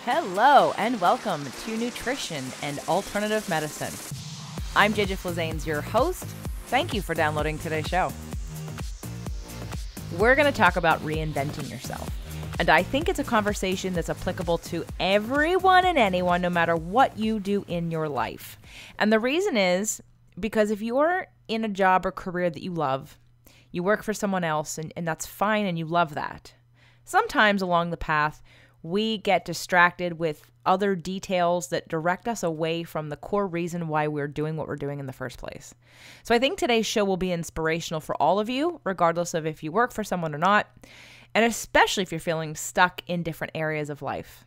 Hello and welcome to Nutrition and Alternative Medicine. I'm JJ Flizanes, your host. Thank you for downloading today's show. We're going to talk about reinventing yourself. And I think it's a conversation that's applicable to everyone and anyone, no matter what you do in your life. And the reason is because if you're in a job or career that you love, you work for someone else, and that's fine, and you love that. Sometimes along the path, we get distracted with other details that direct us away from the core reason why we're doing what we're doing in the first place. So I think today's show will be inspirational for all of you, regardless of if you work for someone or not, and especially if you're feeling stuck in different areas of life.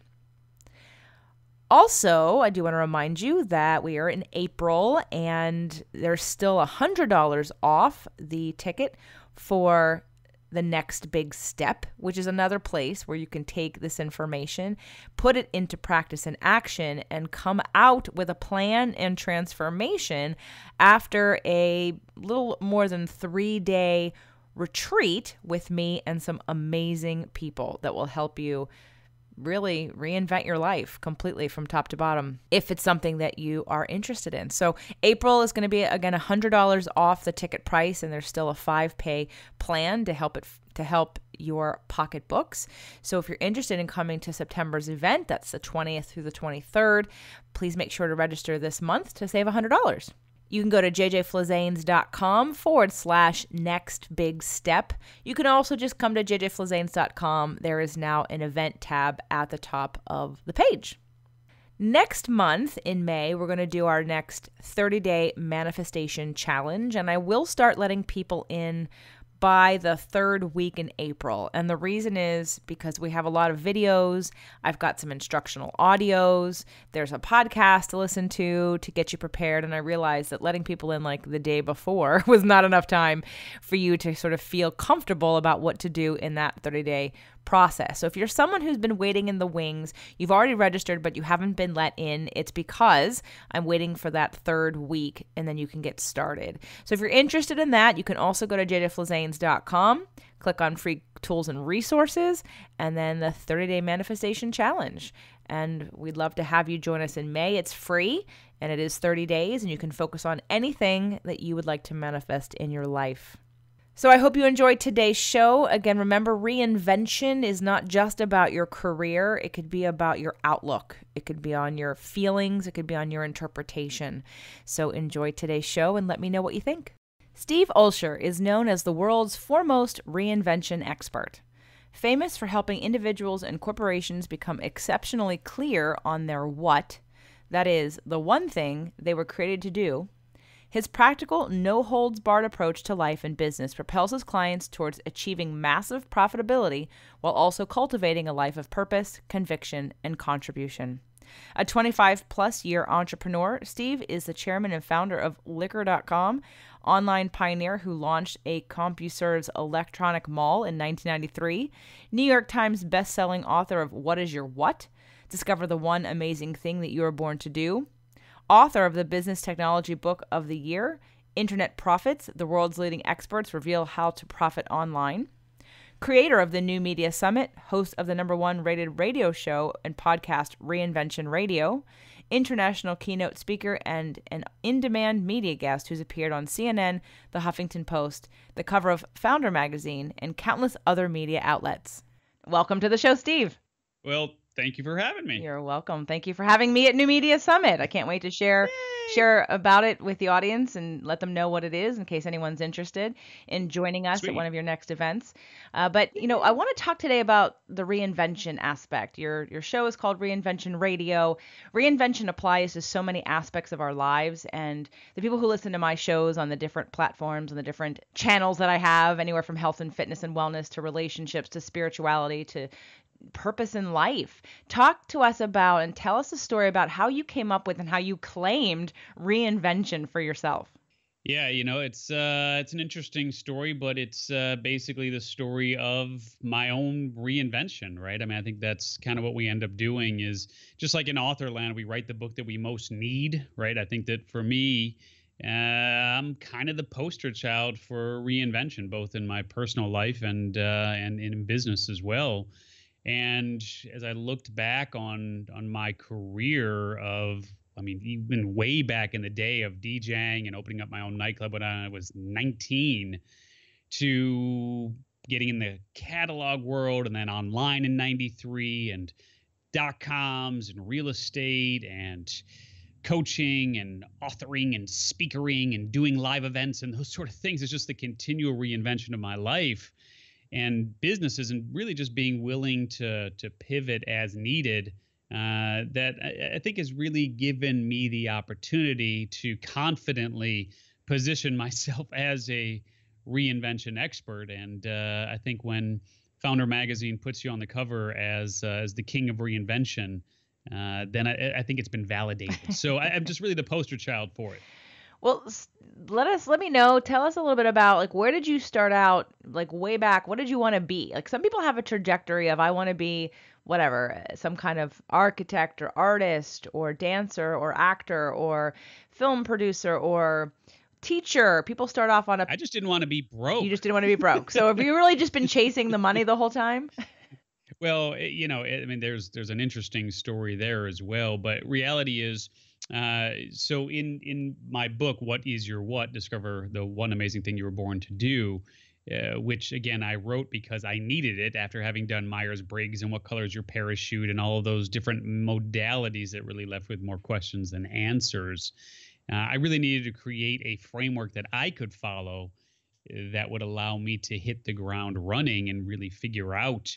Also, I do want to remind you that we are in April and there's still $100 off the ticket for the next big step, which is another place where you can take this information, put it into practice and action, and come out with a plan and transformation after a little more than 3-day retreat with me and some amazing people that will help you really reinvent your life completely from top to bottom if it's something that you are interested in. So April is going to be, again, $100 off the ticket price, and there's still a 5-pay plan to help your pocketbooks. So if you're interested in coming to September's event, that's the 20th through the 23rd, please make sure to register this month to save $100. You can go to jjflizanes.com/next big step. You can also just come to jjflizanes.com. There is now an event tab at the top of the page. Next month in May, we're going to do our next 30-day manifestation challenge, and I will start letting people in by the 3rd week in April. And the reason is because we have a lot of videos. I've got some instructional audios. There's a podcast to listen to get you prepared. And I realized that letting people in like the day before was not enough time for you to sort of feel comfortable about what to do in that 30-day process. So if you're someone who's been waiting in the wings, you've already registered, but you haven't been let in, it's because I'm waiting for that 3rd week, and then you can get started. So if you're interested in that, you can also go to jjflizanes.com, click on free tools and resources, and then the 30-day manifestation challenge. And we'd love to have you join us in May. It's free, and it is 30 days, and you can focus on anything that you would like to manifest in your life. So I hope you enjoyed today's show. Again, remember, reinvention is not just about your career. It could be about your outlook. It could be on your feelings. It could be on your interpretation. So enjoy today's show and let me know what you think. Steve Olsher is known as the world's foremost reinvention expert. Famous for helping individuals and corporations become exceptionally clear on their what, that is, the one thing they were created to do, his practical, no-holds-barred approach to life and business propels his clients towards achieving massive profitability while also cultivating a life of purpose, conviction, and contribution. A 25-plus year entrepreneur, Steve is the chairman and founder of Liquor.com, online pioneer who launched a CompuServe's electronic mall in 1993, New York Times bestselling author of What is Your What? Discover the one amazing thing that you were born to do, author of the Business Technology Book of the Year, Internet Profits, the world's leading experts reveal how to profit online, creator of the New Media Summit, host of the #1 rated radio show and podcast Reinvention Radio, international keynote speaker, and an in-demand media guest who's appeared on CNN, the Huffington Post, the cover of Foundr Magazine, and countless other media outlets. Welcome to the show, Steve. Well, thank you for having me. You're welcome. Thank you for having me at New Media Summit. I can't wait to share about it with the audience and let them know what it is in case anyone's interested in joining us at one of your next events. But I want to talk today about the reinvention aspect. Your show is called Reinvention Radio. Reinvention applies to so many aspects of our lives, and the people who listen to my shows on the different platforms and the different channels that I have, anywhere from health and fitness and wellness to relationships to spirituality to purpose in life. Talk to us about and tell us a story about how you came up with and how you claimed reinvention for yourself. Yeah, it's an interesting story, but it's basically the story of my own reinvention, right? I mean, I think that's kind of what we end up doing is just like in author land, we write the book that we most need, right? I think that for me, I'm kind of the poster child for reinvention, both in my personal life and in business as well. And as I looked back on my career of, I mean, even way back in the day of DJing and opening up my own nightclub when I was 19, to getting in the catalog world and then online in 93, and .coms and real estate and coaching and authoring and speakering and doing live events and those sort of things. It's just the continual reinvention of my life and businesses, and really just being willing to pivot as needed. That I think has really given me the opportunity to confidently position myself as a reinvention expert. And I think when Foundr Magazine puts you on the cover as the king of reinvention, then I think it's been validated. So I'm just really the poster child for it. Well, let me know. Tell us a little bit about, like, where did you start out, like way back? What did you want to be? Like, some people have a trajectory of, I want to be whatever, some kind of architect or artist or dancer or actor or film producer or teacher. People start off on I just didn't want to be broke. You just didn't want to be broke. So have you really just been chasing the money the whole time? Well, I mean, there's an interesting story there as well. But reality is, so in my book, What Is Your What? Discover the One Amazing Thing You Were Born to Do, which again I wrote because I needed it after having done Myers-Briggs and What Color Is Your Parachute and all of those different modalities that really left with more questions than answers. I really needed to create a framework that I could follow that would allow me to hit the ground running and really figure out,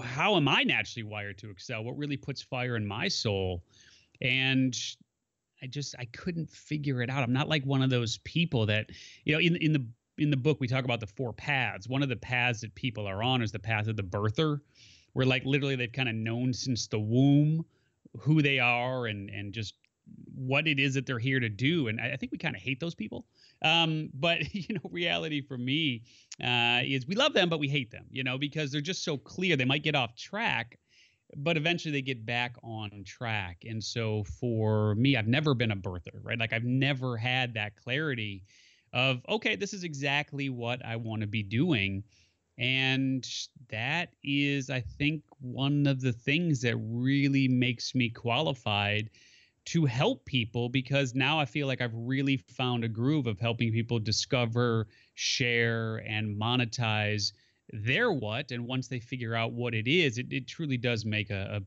how am I naturally wired to excel? What really puts fire in my soul? And I couldn't figure it out. I'm not like one of those people that, in the book, we talk about the 4 paths. One of the paths that people are on is the path of the birther, where like literally they've kind of known since the womb who they are and just what it is that they're here to do. And I think we kind of hate those people. But reality for me is we love them, but we hate them, because they're just so clear. They might get off track, but eventually they get back on track. And so for me, I've never been a birther, right? Like I've never had that clarity of, okay, this is exactly what I want to be doing. And that is, I think, one of the things that really makes me qualified to help people, because now I feel like I've really found a groove of helping people discover, share, and monetize their what. And once they figure out what it is, it truly does make a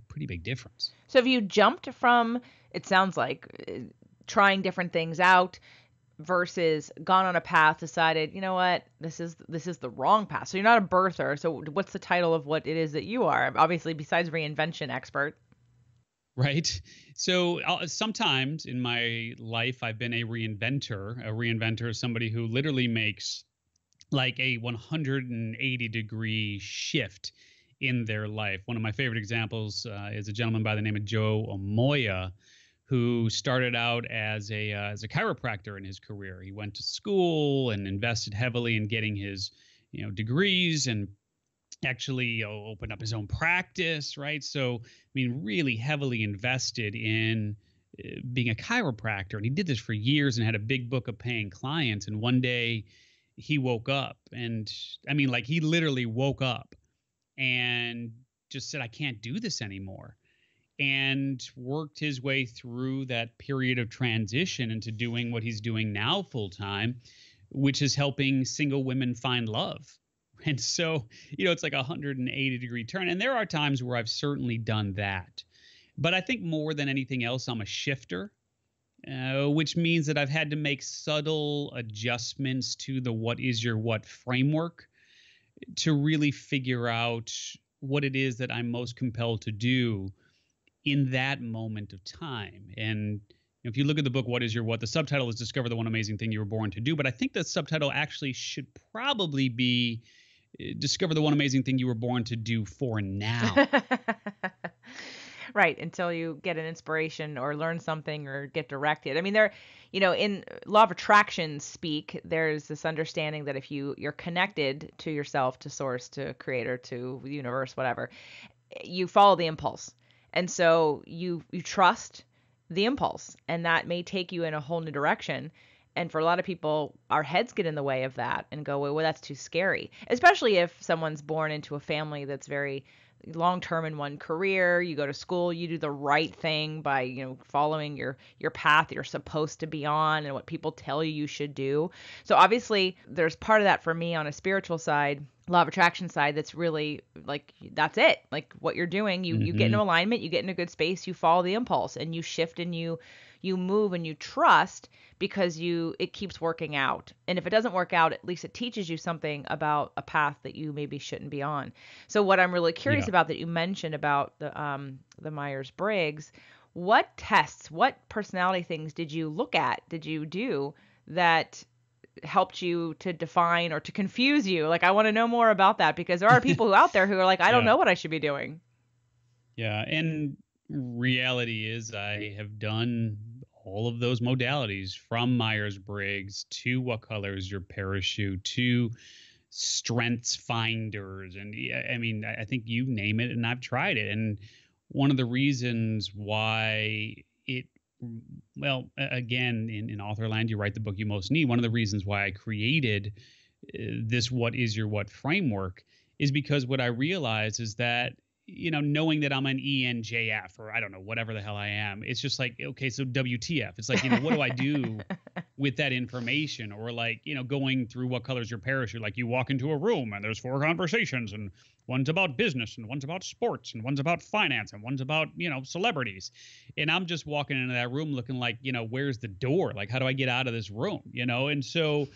pretty big difference. So have you jumped from, it sounds like, trying different things out versus gone on a path, decided, you know what, this is the wrong path? So you're not a birther. So what's the title of what it is that you are? Obviously, besides reinvention expert. Right. So sometimes in my life, I've been a reinventor. A reinventor is somebody who literally makes like a 180-degree shift in their life. One of my favorite examples is a gentleman by the name of Joe Omoya, who started out as a chiropractor in his career. He went to school and invested heavily in getting his degrees, and actually opened up his own practice, right? So, I mean, really heavily invested in being a chiropractor. And he did this for years and had a big book of paying clients. And one day he woke up, and I mean, like he literally woke up and just said, I can't do this anymore. And worked his way through that period of transition into doing what he's doing now full time, which is helping single women find love. And so, it's like a 180-degree turn. And there are times where I've certainly done that. But I think more than anything else, I'm a shifter, which means that I've had to make subtle adjustments to the What Is Your What framework to really figure out what it is that I'm most compelled to do in that moment of time. And if you look at the book, What Is Your What? The subtitle is Discover the One Amazing Thing You Were Born to Do. But I think the subtitle actually should probably be Discover the One Amazing Thing You Were Born to Do for now. Right, until you get an inspiration or learn something or get directed. I mean, in law of attraction speak, there's this understanding that if you're connected to yourself, to source, to creator, to the universe, whatever, you follow the impulse. And so you trust the impulse, and that may take you in a whole new direction. And for a lot of people, our heads get in the way of that and go, well, that's too scary, especially if someone's born into a family that's very long term in one career. You go to school, you do the right thing by, following your path you're supposed to be on and what people tell you should do. So obviously there's part of that for me on a spiritual side, law of attraction side, that's really like, that's it. Like what you're doing, you get into alignment, you get in a good space, you follow the impulse and you shift and you move and you trust, because it keeps working out. And if it doesn't work out, at least it teaches you something about a path that you maybe shouldn't be on. So what I'm really curious about that you mentioned about the Myers-Briggs, what tests, what personality things did you look at, did you do that helped you to define or to confuse you? Like, I want to know more about that, because there are people out there who are like, I don't know what I should be doing. Yeah. And reality is I have done all of those modalities, from Myers-Briggs to What Color Is Your Parachute to strengths finders. And I mean, I think you name it and I've tried it. And one of the reasons why again, in author land, you write the book you most need. One of the reasons why I created this What Is Your What framework is because what I realized is that, knowing that I'm an ENJF, or I don't know, whatever the hell I am, it's just like, okay, so WTF. It's like, what do I do with that information? Or like, going through What Color Is Your Parachute, like you walk into a room and there's 4 conversations, and one's about business and one's about sports and one's about finance and one's about, celebrities. And I'm just walking into that room looking like, where's the door? Like, how do I get out of this room? And so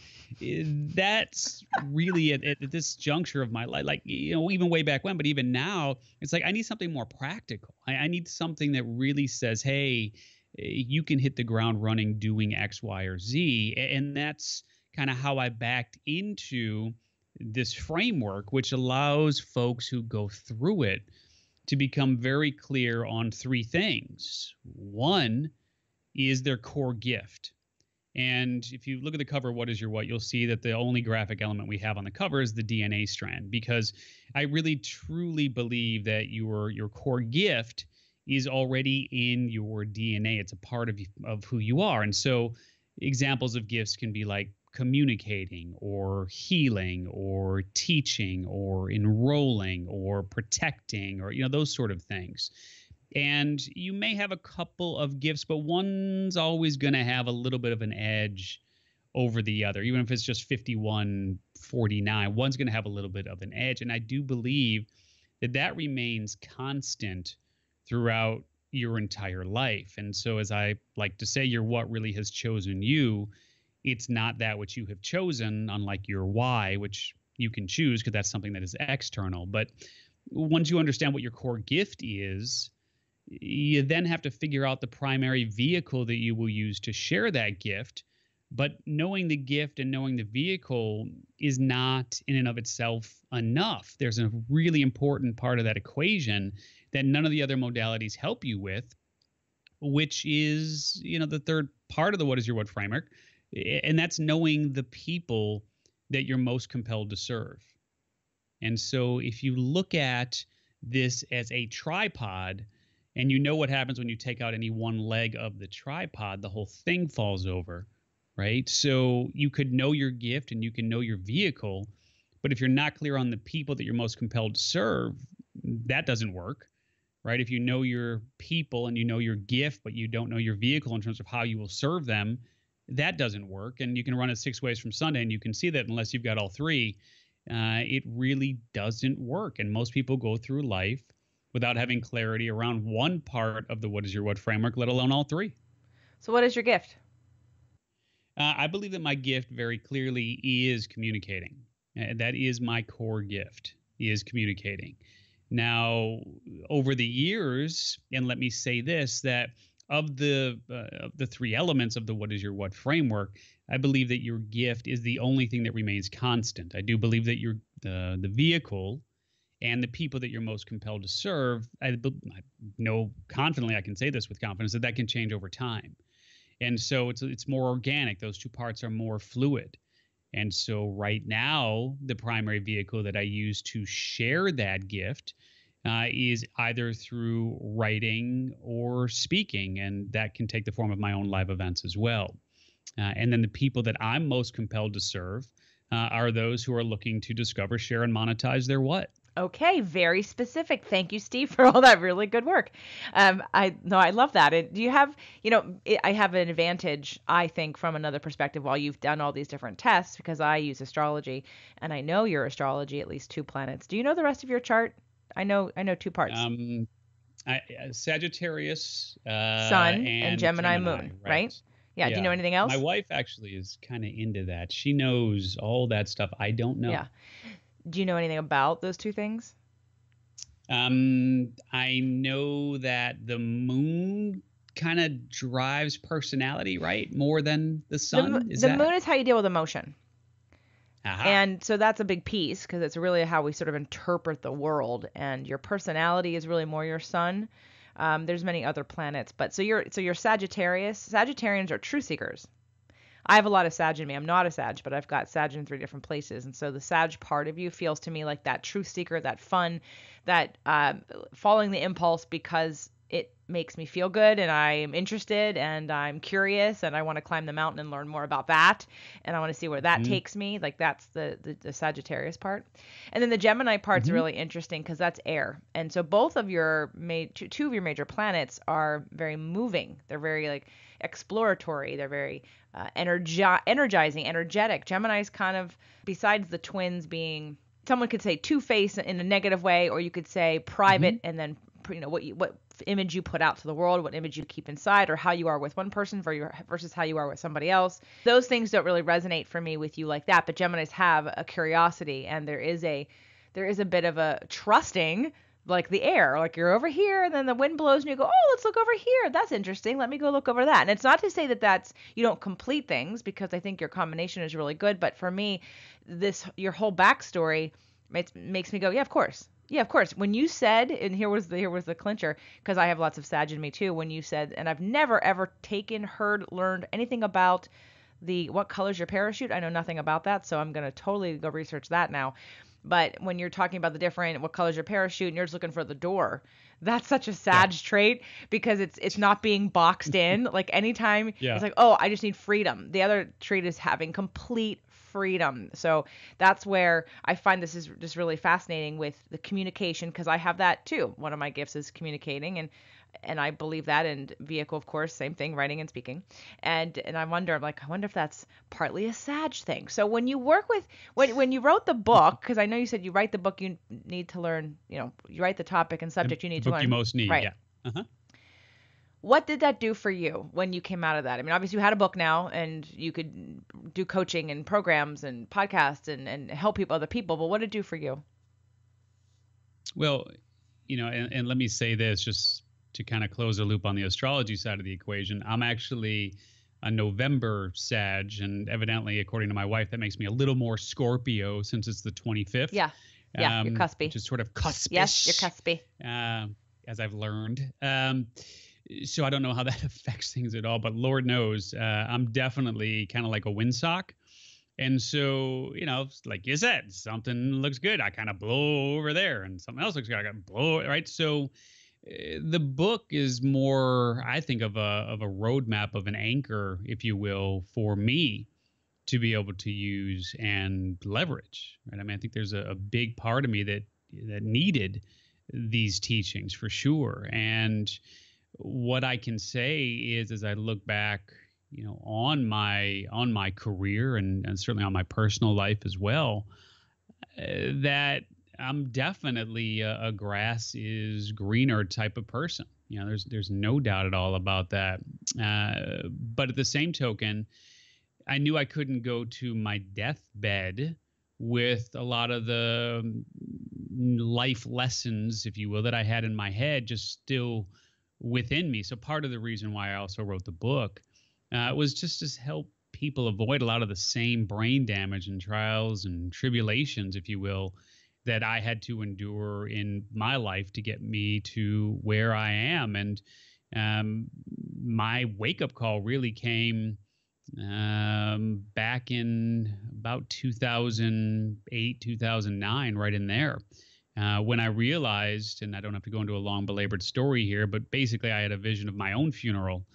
that's really at this juncture of my life, like, even way back when, but even now, it's like, I need something more practical. I need something that really says, hey, you can hit the ground running doing X, Y, or Z. And that's kind of how I backed into this framework, which allows folks who go through it to become very clear on 3 things. One is their core gift. And if you look at the cover, What Is Your What, you'll see that the only graphic element we have on the cover is the DNA strand, because I really truly believe that your core gift is already in your DNA. It's a part of who you are. And so examples of gifts can be like communicating or healing or teaching or enrolling or protecting, or those sort of things. And you may have a couple of gifts, but one's always going to have a little bit of an edge over the other. Even if it's just 51-49, one's going to have a little bit of an edge. And I do believe that remains constant throughout your entire life. And so, as I like to say, your what really has chosen you. It's not that which you have chosen, unlike your why, which you can choose because that's something that is external. But once you understand what your core gift is, you then have to figure out the primary vehicle that you will use to share that gift. But knowing the gift and knowing the vehicle is not in and of itself enough. There's a really important part of that equation that none of the other modalities help you with, which is, the third part of the What Is Your What framework. And that's knowing the people that you're most compelled to serve. And so if you look at this as a tripod, and what happens when you take out any one leg of the tripod, the whole thing falls over, right? So you could know your gift and you can know your vehicle, but if you're not clear on the people that you're most compelled to serve, that doesn't work, right? If you know your people and you know your gift, but you don't know your vehicle in terms of how you will serve them, that doesn't work. And you can run it 6 ways from Sunday, and you can see that unless you've got all 3, it really doesn't work. And most people go through life without having clarity around one part of the What Is Your What framework, let alone all 3. So what is your gift? I believe that my gift very clearly is communicating. That is my core gift, is communicating. Now, over the years, and let me say this, that of the 3 elements of the What Is Your What framework, I believe that your gift is the only thing that remains constant. I do believe that the vehicle and the people that you're most compelled to serve, I know confidently, I can say this with confidence, that can change over time. And so it's more organic. Those 2 parts are more fluid. And so right now, the primary vehicle that I use to share that gift is either through writing or speaking, and that can take the form of my own live events as well. And then the people that I'm most compelled to serve are those who are looking to discover, share, and monetize their what. Okay, very specific. Thank you, Steve, for all that really good work. I love that. Do you have, I have an advantage, I think, from another perspective while you've done all these different tests because I use astrology and I know your astrology, at least 2 planets. Do you know the rest of your chart? I know 2 parts. Sagittarius, Sun and Gemini moon, right? Yeah. Do you know anything else? My wife actually is kind of into that. She knows all that stuff. I don't know. Yeah. Do you know anything about those 2 things? I know that the moon kind of drives personality, right? More than the sun. The moon is how you deal with emotion. Aha. And so that's a big piece because it's really how we sort of interpret the world. And your personality is really more your sun. There's many other planets, but so you're Sagittarius. Sagittarians are truth seekers. I have a lot of Sag in me. I'm not a Sag, but I've got Sag in 3 different places. And so the Sag part of you feels to me like that truth seeker, that fun, that following the impulse because it makes me feel good and I'm interested and I'm curious and I want to climb the mountain and learn more about that. And I want to see where that takes me. Like that's the Sagittarius part. And then the Gemini part's really interesting because that's air. And so both of your 2 of your major planets are very moving. They're very like exploratory. They're very energizing, energetic. Gemini's kind of, besides the twins being, someone could say two-faced in a negative way, or you could say private and then what image you put out to the world, what image you keep inside, or how you are with one person versus how you are with somebody else. Those things don't really resonate for me with you like that, but Geminis have a curiosity, and there is a bit of a trusting, like the air, like you're over here and then the wind blows and you go, oh, let's look over here. That's interesting. Let me go look over that. And it's not to say that you don't complete things because I think your combination is really good. But for me, your whole backstory makes me go, yeah, of course. Yeah, of course. When you said, and here was the clincher, because I have lots of Sag in me too, when you said, and I've never ever learned anything about what color's your parachute. I know nothing about that. So I'm going to totally go research that now. But when you're talking about what color's your parachute and you're just looking for the door, that's such a Sag trait because it's not being boxed in. Like anytime it's like, oh, I just need freedom. The other trait is having complete freedom. So that's where I find this is just really fascinating with the communication because I have that too. One of my gifts is communicating and I believe that, and vehicle, of course, same thing, writing and speaking. And I wonder if that's partly a Sag thing. So when you work with, when you wrote the book, because I know you said you write the book, you need to learn, you write the topic and subject you need to learn. You most need, right. Yeah. Uh-huh. What did that do for you when you came out of that? I mean, obviously you had a book now and you could do coaching and programs and podcasts and help other people, but what did it do for you? Well, and let me say this just to kind of close the loop on the astrology side of the equation. I'm actually a November Sag, and evidently, according to my wife, that makes me a little more Scorpio since it's the 25th. Yeah. Yeah, you're cuspy. Which is sort of cuspish. Yes, you're cuspy. As I've learned. So I don't know how that affects things at all, but Lord knows, I'm definitely kind of like a windsock. And so, like you said, something looks good, I kind of blow over there, and something else looks good, I got to blow it, right? So the book is more, I think, of a roadmap, of an anchor, if you will, for me to be able to use and leverage, right? I mean, I think there's a big part of me that needed these teachings for sure. And what I can say is, as I look back, on my career and certainly on my personal life as well, that I'm definitely a grass is greener type of person. There's no doubt at all about that. But at the same token, I knew I couldn't go to my deathbed with a lot of the life lessons, if you will, that I had in my head just still within me. So part of the reason why I also wrote the book was just to help people avoid a lot of the same brain damage and trials and tribulations, if you will, that I had to endure in my life to get me to where I am. And my wake-up call really came back in about 2008, 2009, right in there. When I realized, and I don't have to go into a long belabored story here, but basically I had a vision of my own funeral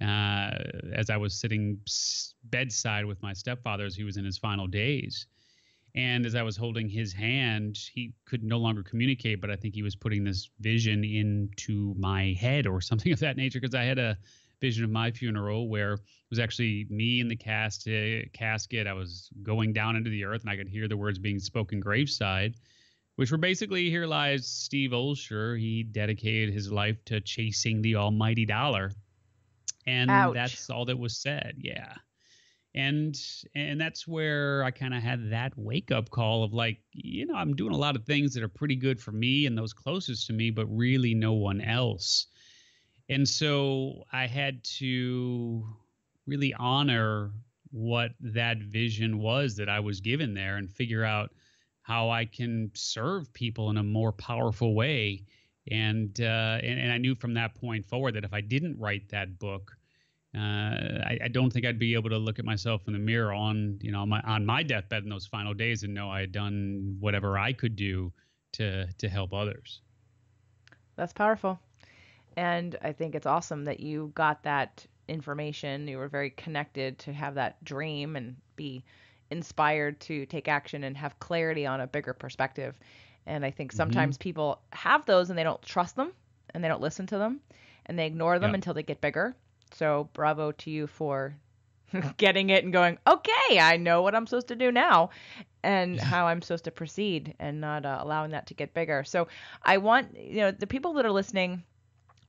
at as I was sitting bedside with my stepfather as he was in his final days. And as I was holding his hand, he could no longer communicate, but I think he was putting this vision into my head or something of that nature, because I had a vision of my funeral where it was actually me in the casket. I was going down into the earth, and I could hear the words being spoken graveside, which were basically, "Here lies Steve Olsher. He dedicated his life to chasing the almighty dollar." And Ouch. that's all that was said. Yeah. And that's where I kind of had that wake up call of like, I'm doing a lot of things that are pretty good for me and those closest to me, but really no one else. And so I had to really honor what that vision was that I was given there and figure out how I can serve people in a more powerful way. And I knew from that point forward that if I didn't write that book, I don't think I'd be able to look at myself in the mirror on my deathbed in those final days and know I had done whatever I could do to help others. That's powerful. And I think it's awesome that you got that information. You were very connected to have that dream and be inspired to take action and have clarity on a bigger perspective. And I think sometimes people have those and they don't trust them and they don't listen to them and they ignore them until they get bigger. So bravo to you for getting it and going, okay, I know what I'm supposed to do now and how I'm supposed to proceed, and not allowing that to get bigger. So I want, the people that are listening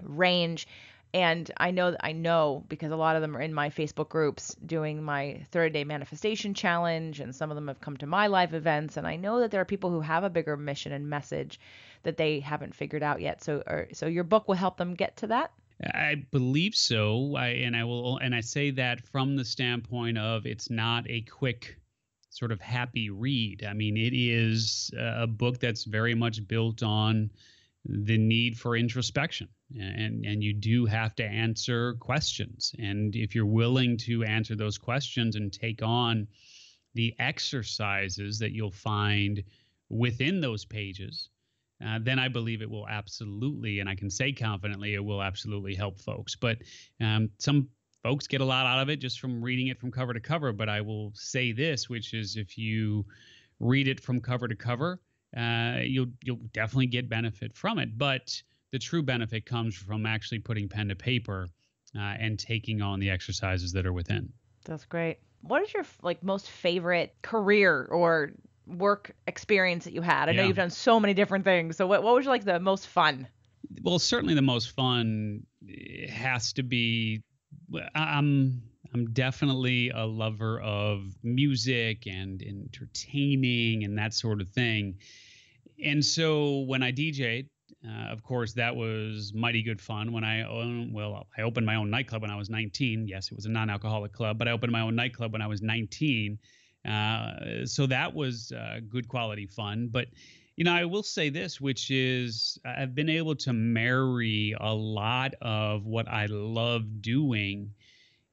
range, and I know because a lot of them are in my Facebook groups doing my 30-day manifestation challenge, and some of them have come to my live events, and I know that there are people who have a bigger mission and message that they haven't figured out yet. So your book will help them get to that? I believe so. I say that from the standpoint of it's not a quick sort of happy read. I mean, it is a book that's very much built on the need for introspection, and you do have to answer questions. And if you're willing to answer those questions and take on the exercises that you'll find within those pages, then I believe it will absolutely, and I can say confidently, it will absolutely help folks. But some folks get a lot out of it just from reading it from cover to cover. But I will say this, which is if you read it from cover to cover, you'll definitely get benefit from it. But the true benefit comes from actually putting pen to paper and taking on the exercises that are within. That's great. What is your most favorite career or work experience that you had? I know you've done so many different things. So what was the most fun? Well, certainly the most fun has to be, I'm definitely a lover of music and entertaining and that sort of thing. And so when I DJ'd, of course, that was mighty good fun. When I opened my own nightclub when I was 19. Yes, it was a non-alcoholic club, but I opened my own nightclub when I was 19. So that was good quality fun. But, I will say this, which is I've been able to marry a lot of what I love doing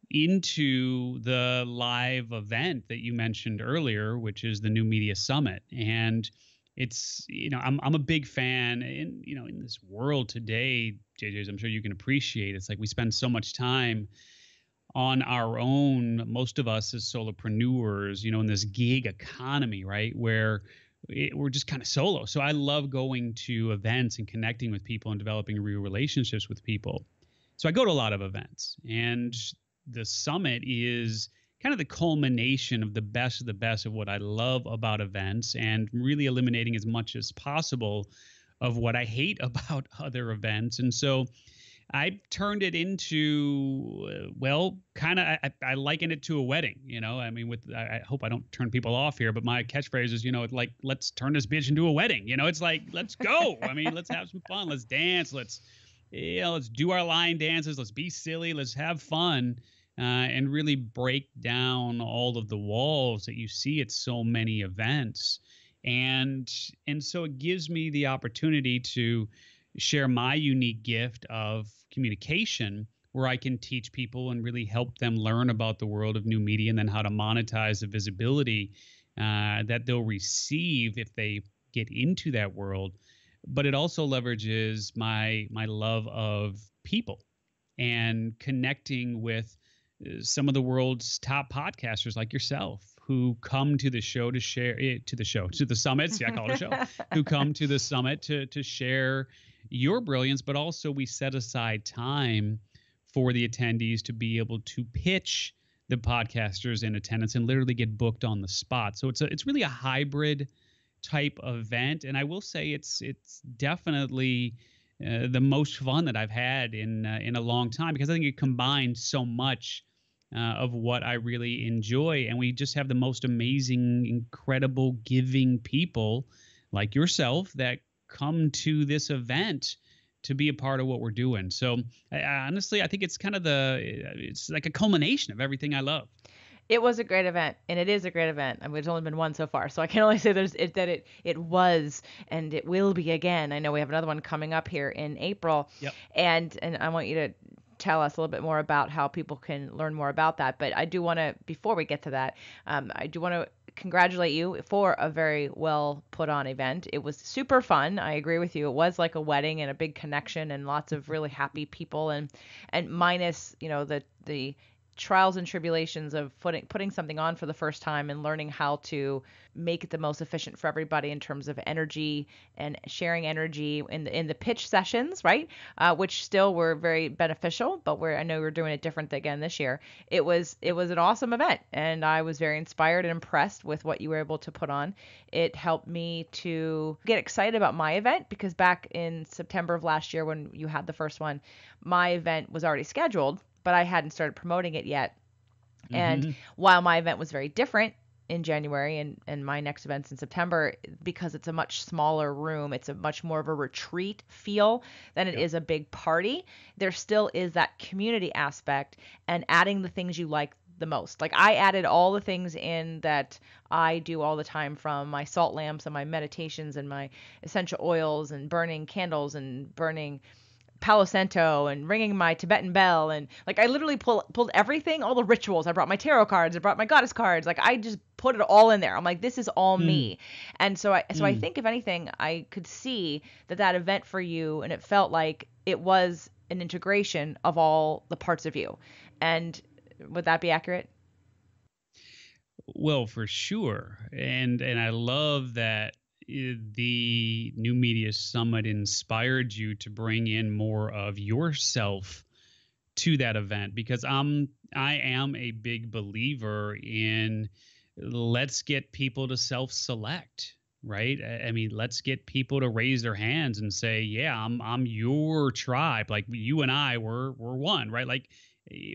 into the live event that you mentioned earlier, which is the New Media Summit. And it's, I'm a big fan in this world today, JJ, as I'm sure you can appreciate. It's like we spend so much time on our own, most of us as solopreneurs, in this gig economy, right? Where we're just kind of solo. So I love going to events and connecting with people and developing real relationships with people. So I go to a lot of events, and the summit is kind of the culmination of the best of what I love about events, and really eliminating as much as possible of what I hate about other events. And so I turned it into, I liken it to a wedding, I mean, I hope I don't turn people off here, but my catchphrase is, like, let's turn this bitch into a wedding. It's like, let's go. I mean, let's have some fun. Let's dance. Let's do our line dances. Let's be silly. Let's have fun, and really break down all of the walls that you see at so many events. And so it gives me the opportunity to share my unique gift of communication, where I can teach people and really help them learn about the world of new media, and then how to monetize the visibility that they'll receive if they get into that world. But it also leverages my love of people and connecting with some of the world's top podcasters like yourself who come to the show to share to the summit. See, I call it a show. Who come to the summit to share your brilliance, but also we set aside time for the attendees to be able to pitch the podcasters in attendance and literally get booked on the spot. So it's really a hybrid type event, and I will say it's definitely the most fun that I've had in a long time, because I think it combines so much of what I really enjoy, and we just have the most amazing, incredible, giving people like yourself that come to this event to be a part of what we're doing. So honestly, I think it's kind of it's like a culmination of everything I love. It was a great event, and it is a great event. I mean, it's only been one so far, so I can only say it was, and it will be again. I know we have another one coming up here in April. Yep. And I want you to tell us a little bit more about how people can learn more about that. But I do want to, before we get to that, I do want to congratulate you for a very well put on event. It was super fun. I agree with you. It was like a wedding and a big connection and lots of really happy people, and minus, the trials and tribulations of putting something on for the first time and learning how to make it the most efficient for everybody in terms of energy and sharing energy in the pitch sessions, right? Which still were very beneficial, but I know we're doing it different again this year. It was an awesome event, and I was very inspired and impressed with what you were able to put on. It helped me to get excited about my event, because back in September of last year when you had the first one, my event was already scheduled, but I hadn't started promoting it yet. Mm-hmm. And while my event was very different in January and my next event's in September, because it's a much smaller room, it's a much more of a retreat feel than it is a big party, there still is that community aspect and adding the things you like the most. Like, I added all the things in that I do all the time, from my salt lamps and my meditations and my essential oils and burning candles and burning Palo Santo and ringing my Tibetan bell, and like I literally pulled everything, all the rituals. I brought my tarot cards, I brought my goddess cards. Like, I just put it all in there. I'm like, this is all me. And so I think, if anything, I could see that event for you, and it felt like it was an integration of all the parts of you. And would that be accurate? Well, for sure. And I love that the New Media Summit inspired you to bring in more of yourself to that event, because I am a big believer in, let's get people to self-select, right? I mean, let's get people to raise their hands and say, yeah, I'm your tribe. Like, you and I we're one, right? Like,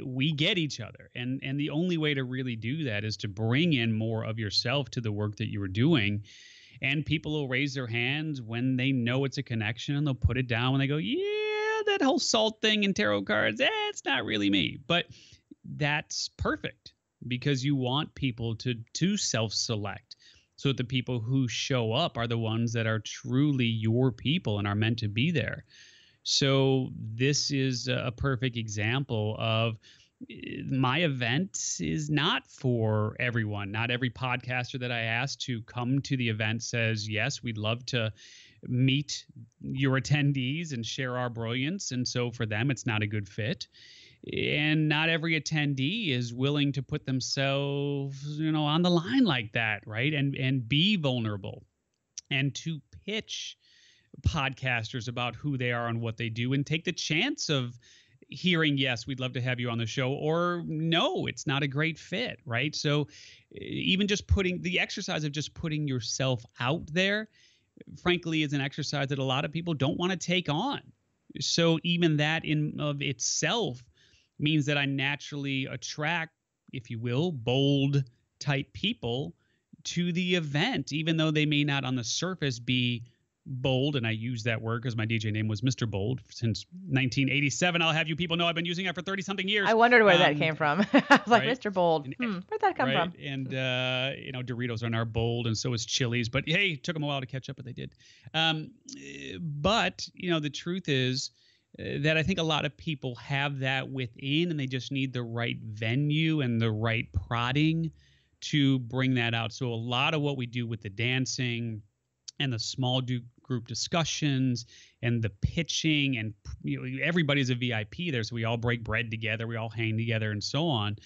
we get each other. And the only way to really do that is to bring in more of yourself to the work that you were doing. And people will raise their hands when they know it's a connection, and they'll put it down when they go, yeah, that whole salt thing and tarot cards, it's not really me. But that's perfect, because you want people to self-select, so that the people who show up are the ones that are truly your people and are meant to be there. So this is a perfect example of, my event is not for everyone. Not every podcaster that I asked to come to the event says, yes, we'd love to meet your attendees and share our brilliance. And so for them, it's not a good fit. And not every attendee is willing to put themselves, on the line like that, right? And be vulnerable and to pitch podcasters about who they are and what they do, and take the chance of hearing, yes, we'd love to have you on the show, or no, it's not a great fit, right? So even just putting the exercise of just putting yourself out there, frankly, is an exercise that a lot of people don't want to take on. So even that in of itself means that I naturally attract, if you will, bold type people to the event, even though they may not on the surface be bold. And I use that word because my DJ name was Mr. Bold since 1987. I'll have you people know I've been using it for 30 something years. I wondered where that came from. I was like, right? Mr. Bold. Where'd that come from? And, Doritos are now bold, and so is Chili's. But hey, it took them a while to catch up, but they did. But the truth is that I think a lot of people have that within, and they just need the right venue and the right prodding to bring that out. So a lot of what we do with the dancing and the small group discussions and the pitching, and everybody's a VIP there, so we all break bread together, we all hang together, and so on.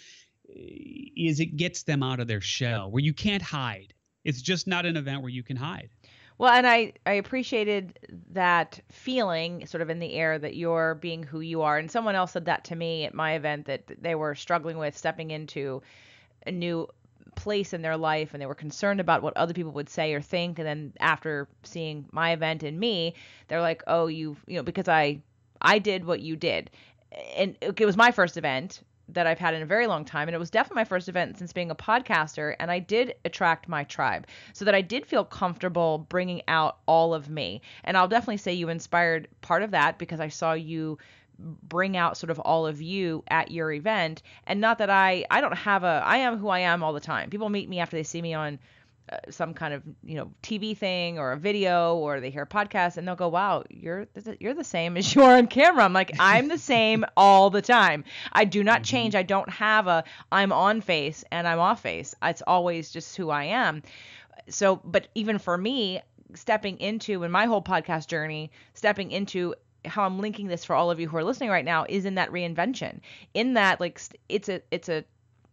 Is it gets them out of their shell where you can't hide. It's just not an event where you can hide. Well, and I appreciated that feeling sort of in the air that you're being who you are. And someone else said that to me at my event, that they were struggling with stepping into a new place in their life and they were concerned about what other people would say or think. And then after seeing my event and me, they're like, oh, because I did what you did. And it was my first event that I've had in a very long time. And it was definitely my first event since being a podcaster. And I did attract my tribe so that I did feel comfortable bringing out all of me. And I'll definitely say you inspired part of that, because I saw you bring out sort of all of you at your event. And not that I am who I am all the time. People meet me after they see me on some kind of TV thing or a video, or they hear a podcast, and they'll go, wow, you're the same as you are on camera. I'm like, I'm the same all the time. I do not change. I don't have a I'm on face and I'm off face. It's always just who I am. So, but even for me, stepping into, in my whole podcast journey, stepping into how I'm linking this for all of you who are listening right now is in that reinvention, in that like it's a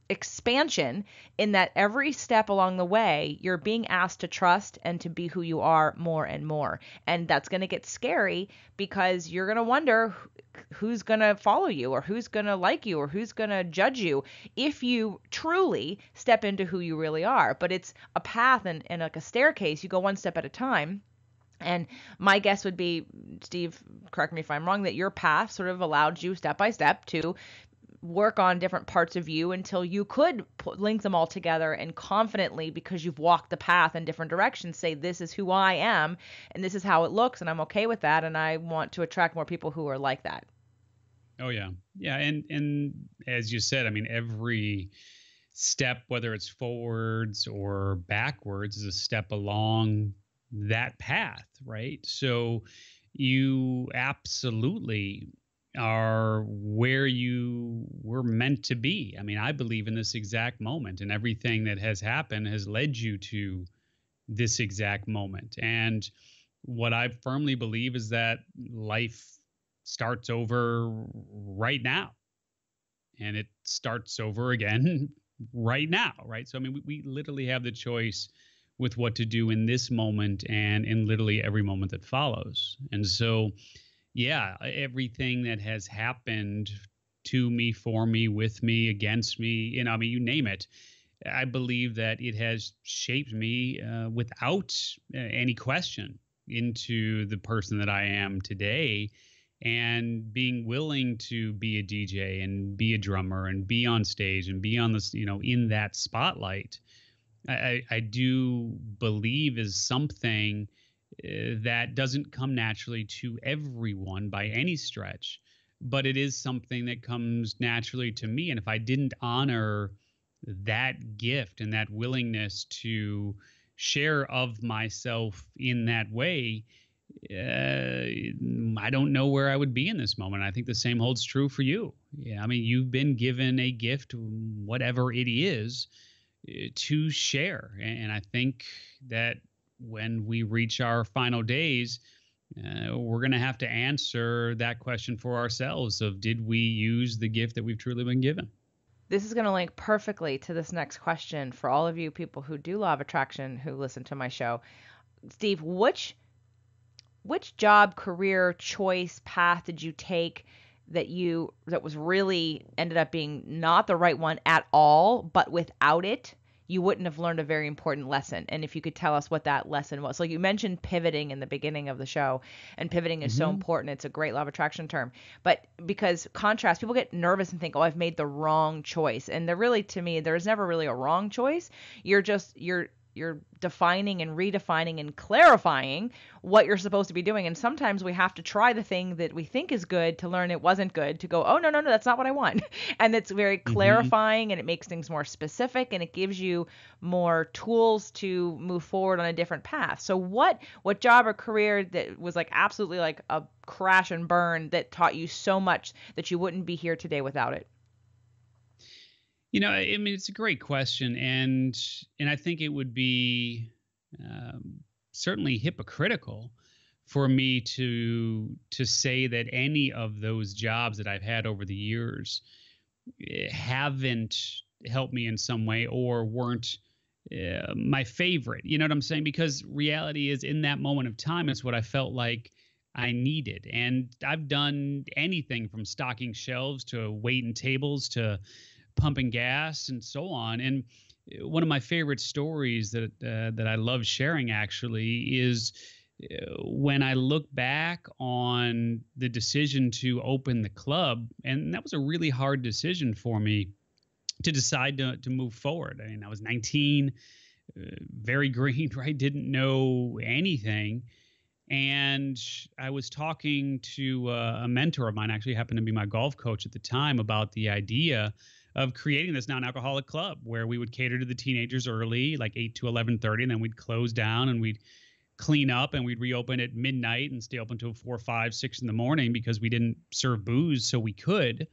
expansion, in that every step along the way, you're being asked to trust and to be who you are more and more. And that's going to get scary, because you're going to wonder who's going to follow you, or who's going to like you, or who's going to judge you if you truly step into who you really are. But it's a path and like a staircase. You go one step at a time. And my guess would be, Steve, correct me if I'm wrong, that your path sort of allowed you step by step to work on different parts of you until you could link them all together and confidently, because you've walked the path in different directions, say, this is who I am and this is how it looks, and I'm okay with that, and I want to attract more people who are like that. Oh yeah. Yeah. And as you said, I mean, every step, whether it's forwards or backwards, is a step along that path, right? So you absolutely are where you were meant to be. I mean, I believe in this exact moment, and everything that has happened has led you to this exact moment. And what I firmly believe is that life starts over right now, and it starts over again right now, right? So, I mean, we literally have the choice with what to do in this moment and in literally every moment that follows. And so, yeah, everything that has happened to me, for me, with me, against me, I mean, you name it, I believe that it has shaped me without any question into the person that I am today. And being willing to be a DJ and be a drummer and be on stage and be on this, in that spotlight, I do believe is something that doesn't come naturally to everyone by any stretch, but it is something that comes naturally to me. And if I didn't honor that gift and that willingness to share of myself in that way, I don't know where I would be in this moment. I think the same holds true for you. Yeah, I mean, you've been given a gift, whatever it is, to share. And I think that when we reach our final days, we're going to have to answer that question for ourselves of, did we use the gift that we've truly been given? This is going to link perfectly to this next question for all of you people who do law of attraction, who listen to my show. Steve, which job, career, choice, path did you take that was really ended up being not the right one at all, but without it, you wouldn't have learned a very important lesson? And if you could tell us what that lesson was. So you mentioned pivoting in the beginning of the show, and pivoting is so important. It's a great law of attraction term. But because contrast, people get nervous and think, oh, I've made the wrong choice. And to me, there's never really a wrong choice. You're defining and redefining and clarifying what you're supposed to be doing. And sometimes we have to try the thing that we think is good to learn it wasn't good, to go, oh, no, that's not what I want. And it's very clarifying, and it makes things more specific, and it gives you more tools to move forward on a different path. So what job or career that was like absolutely like a crash and burn that taught you so much that you wouldn't be here today without it? I mean, it's a great question, and I think it would be certainly hypocritical for me to say that any of those jobs that I've had over the years haven't helped me in some way or weren't my favorite. You know what I'm saying? Because reality is, in that moment of time, it's what I felt like I needed. And I've done anything from stocking shelves to waiting tables to pumping gas and so on. And one of my favorite stories that I love sharing actually is when I look back on the decision to open the club, and that was a really hard decision for me to decide to move forward. I mean, I was 19, very green, right? Didn't know anything. And I was talking to a mentor of mine, actually happened to be my golf coach at the time, about the idea of creating this non-alcoholic club where we would cater to the teenagers early, like 8 to 11:30, and then we'd close down and we'd clean up and we'd reopen at midnight and stay open until 4, 5, 6 in the morning because we didn't serve booze, so we could.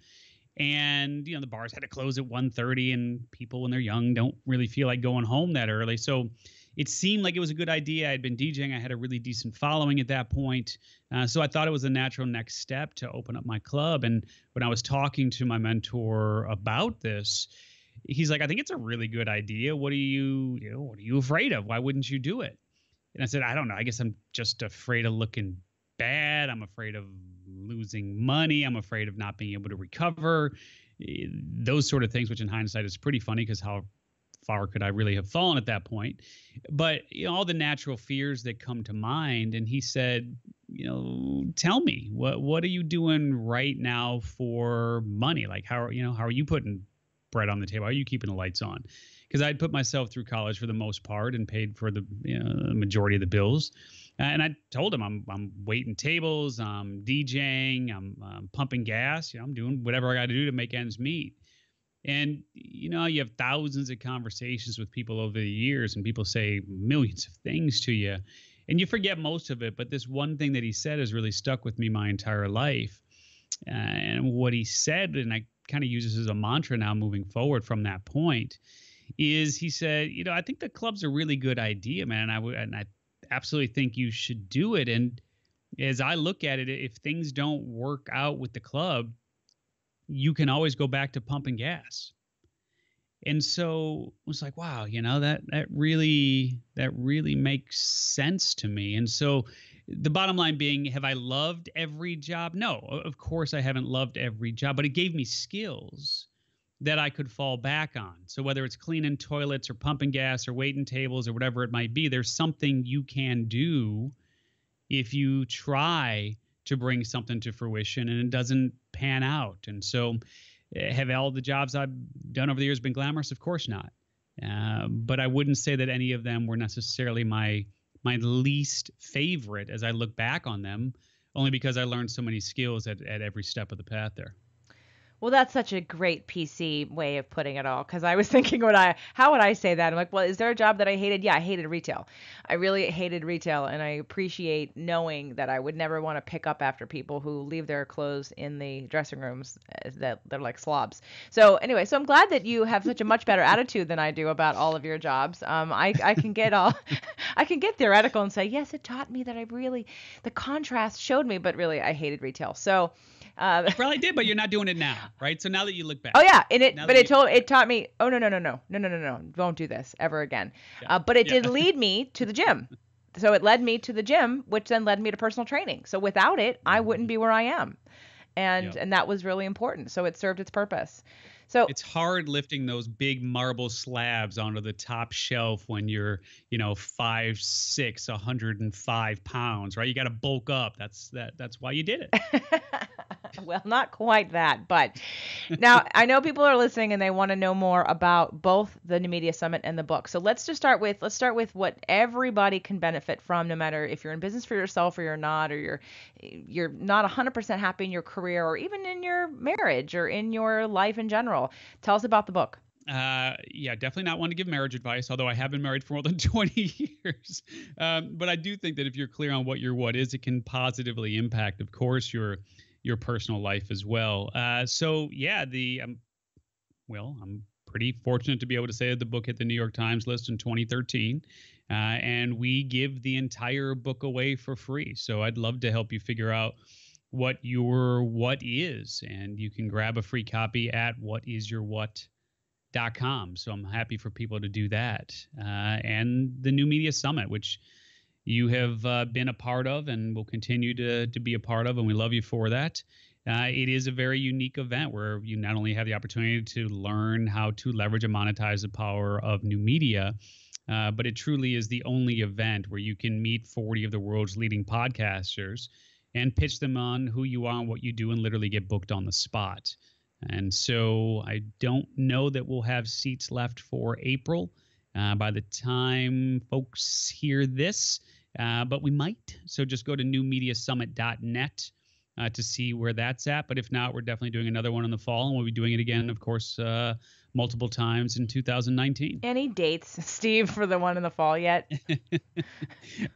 And, the bars had to close at 1:30, and people when they're young don't really feel like going home that early. So it seemed like it was a good idea. I'd been DJing. I had a really decent following at that point. So I thought it was a natural next step to open up my club. And when I was talking to my mentor about this, he's like, I think it's a really good idea. What are you afraid of? Why wouldn't you do it? And I said, I don't know. I guess I'm just afraid of looking bad. I'm afraid of losing money. I'm afraid of not being able to recover. Those sort of things, which in hindsight is pretty funny because how far could I really have fallen at that point? But all the natural fears that come to mind. And he said, tell me, what are you doing right now for money? Like how are you putting bread on the table? How are you keeping the lights on? Because I'd put myself through college for the most part and paid for the majority of the bills. And I told him I'm waiting tables, I'm DJing, I'm pumping gas. I'm doing whatever I got to do to make ends meet. And, you have thousands of conversations with people over the years, and people say millions of things to you, and you forget most of it. But this one thing that he said has really stuck with me my entire life. And what he said, and I kind of use this as a mantra now moving forward from that point, is he said, I think the club's a really good idea, man. And I absolutely think you should do it. And as I look at it, if things don't work out with the club, you can always go back to pumping gas. And so I was like, wow, that really makes sense to me. And so the bottom line being, have I loved every job? No, of course I haven't loved every job, but it gave me skills that I could fall back on. So whether it's cleaning toilets or pumping gas or waiting tables or whatever it might be, there's something you can do if you try to bring something to fruition and it doesn't pan out. And so have all the jobs I've done over the years been glamorous? Of course not. But I wouldn't say that any of them were necessarily my least favorite as I look back on them, only because I learned so many skills at every step of the path there. Well, that's such a great PC way of putting it all, because I was thinking, how would I say that? I'm like, well, is there a job that I hated? Yeah, I hated retail. I really hated retail, and I appreciate knowing that I would never want to pick up after people who leave their clothes in the dressing rooms that they're like slobs. So anyway, so I'm glad that you have such a much better attitude than I do about all of your jobs. I can get I can get theoretical and say, yes, it taught me that the contrast showed me, but really I hated retail. So. You probably did, but you're not doing it now, right? So now that you look back. Oh yeah, it taught me. Oh no, don't do this ever again. Yeah. But it did lead me to the gym. So it led me to the gym, which then led me to personal training. So without it, I wouldn't be where I am, and that was really important. So it served its purpose. So it's hard lifting those big marble slabs onto the top shelf when you're, 5'6", 105 pounds, right? You got to bulk up. That's why you did it. Well, not quite that, but now I know people are listening and they want to know more about both the New Media Summit and the book. So let's start with what everybody can benefit from, no matter if you're in business for yourself or you're not, or you're not 100% happy in your career or even in your marriage or in your life in general. Tell us about the book. Yeah, definitely not one to give marriage advice, although I have been married for more than 20 years. But I do think that if you're clear on what your what is, it can positively impact, of course, your personal life as well. So yeah, I'm pretty fortunate to be able to say that the book hit the New York Times list in 2013. and we give the entire book away for free. So I'd love to help you figure out what your what is, and you can grab a free copy at whatisyourwhat.com. So I'm happy for people to do that. And the New Media Summit, which you have been a part of and will continue to be a part of, and we love you for that. It is a very unique event where you not only have the opportunity to learn how to leverage and monetize the power of new media, but it truly is the only event where you can meet 40 of the world's leading podcasters and pitch them on who you are and what you do and literally get booked on the spot. And so I don't know that we'll have seats left for April by the time folks hear this, but we might. So just go to newmediasummit.net to see where that's at. But if not, we're definitely doing another one in the fall, and we'll be doing it again, of course, multiple times in 2019. Any dates, Steve, for the one in the fall yet?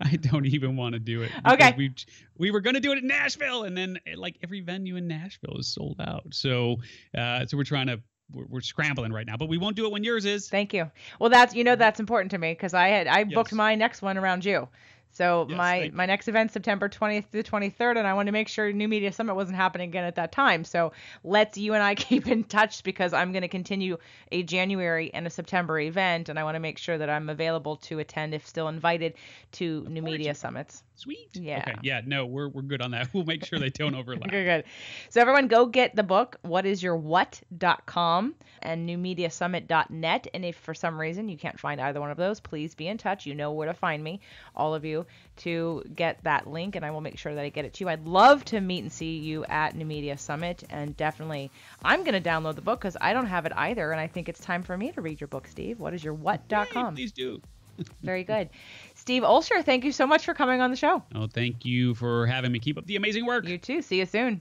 I don't even want to do it. Okay. We were going to do it in Nashville, and then like every venue in Nashville is sold out. So we're scrambling right now, but we won't do it when yours is. Thank you. Well, that's important to me because I booked my next one around you. So my next event, September 20th to the 23rd, and I wanted to make sure New Media Summit wasn't happening again at that time. So let's you and I keep in touch because I'm going to continue a January and a September event, and I want to make sure that I'm available to attend if still invited to New Media Summits. Sweet. Yeah. Okay. Yeah. No, we're good on that. We'll make sure they don't overlap. Good. So everyone, go get the book, whatisyourwhat.com and newmediasummit.net. And if for some reason you can't find either one of those, please be in touch. You know where to find me, all of you, to get that link, and I will make sure that I get it to you. I'd love to meet and see you at New Media Summit, and definitely I'm going to download the book because I don't have it either, and I think it's time for me to read your book, Steve. Whatisyourwhat.com. Please do. Very good. Steve Olsher, thank you so much for coming on the show. Oh, thank you for having me. Keep up the amazing work. You too. See you soon.